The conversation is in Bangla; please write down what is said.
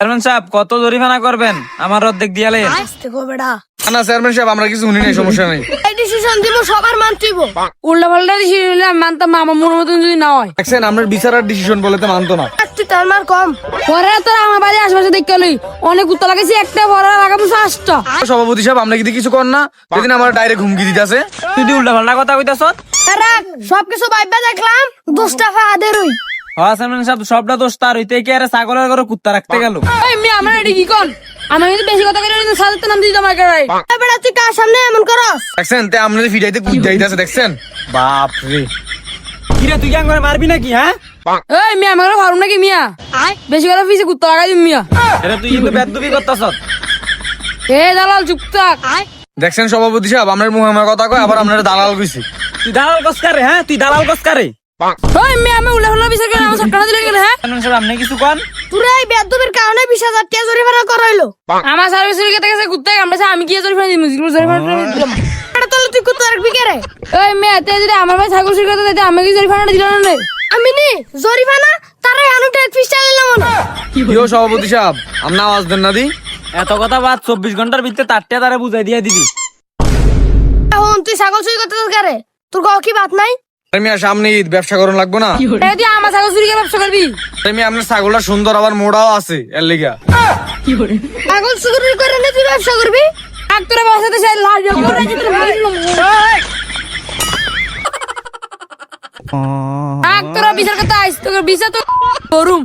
চেয়ারম্যান সাহেব কত জরিমানা করবেন? আমার অর্ধেক দিয়ালে। না চেয়ারম্যান সাহেব আমরা কিছু শুনি নাই, সমস্যা নেই। এই ডিসিশন দিব সবার মানতেইব। উল্টা পাল্টা ডিসিশন মানতাম আমার মনের মতন যদি না হয়। দেখছেন আপনার বিচারার ডিসিশন বলে তো মানতো না। তুই তার মার কম। পরে তো আমার বাড়ি আশেপাশে দেখতে লই অনেক কুত্তা লাগাইছি, একটা পরে লাগাবো 5টা। সভাপতি সাহেব আপনি কি কিছু করেন না? সেদিন আমার ডাইরেক্ট হুমকি দিতেছে। তুই উল্টা পাল্টা কথা কইতাছ। রাখ সবকিছু ভাইবা দেখলাম 10 টাকা আদেরই। হ্যাঁ চেয়ারম্যান সাহেব সবটা দোষ তার হইতে কি আরে ছাগলের ঘরে কুত্তা রাখতে গেল। এই মেয়ে আমরা এটি কি কোন? আমি কিন্তু বেশি কথা কইলে কিন্তু সাজাতে নাম দিতাম একেবারে। এবারে তুই কার সামনে এমন করস? দেখছেন তে আপনার ফিডাইতে কুদ যাইতাছে, দেখছেন? বাপ রে, কিরে তুই কি করে মারবি নাকি? হ্যাঁ এই মেয়ে আমার ভালো নাকি মিয়া? বেশি কথা পিছে কুত্তা লাগাই দিম মিয়া। আরে তুই কিন্তু বেদবি করতাছ। এ দালাল চুপ থাক। দেখছেন সভাপতি সাহেব আপনার মুখে আমার কথা কয়, আবার আপনার দালাল কইছি। তুই দালাল কসকারে? হ্যাঁ তুই দালাল কসকারে? ওই মেয়ে আমি উল্টা পাল্টা বিচার করে আমার 7 দিলে গেলে। হ্যাঁ চেয়ারম্যান সাহেব আপনি কিছু কোন? তোরা এই বেদবির কারণে 20,000 টাকা জরিমানা করাইলো। আমার সার্ভিসের কাছে গেছে কুত্তা কামড়েছে, আমি কি জরিমানা দিমু? জরিমানা দিলাম। এটা তাহলে তুই কত রাখবি কে রে? ওই মেয়ে তে যদি আমার ভাই ছাগল শির কথা দিতে আমি কি জরিমানা দিলাম না? আমি নি জরিমানা তারে আনুটা ফিস্টা দিলাম না। কিও সভাপতি সাহেব আপনি আওয়াজ দেন না দি। এত কথা বাদ 24 ঘন্টার ভিতরে তারটা তারে বুঝাই দিয়ে দিবি। এখন তুই ছাগল চুরি করতে কে রে? তোর গাও কি বাত নাই? আমি সামনে ঈদ, ব্যবসা করুন লাগবো না? এই তুই আমার ছাগল চুরি করে ব্যবসা করবি? আমি আপনার ছাগলটা সুন্দর আবার মোড়াও আছে এর লিগা। ছাগল চুরি করে নে তুই ব্যবসা করবি? আগ তোরা বাসাতে সেই লাল করে তোর ভাই আগ তোরা বিচার করতে আইস তোর বিচার তো করুম।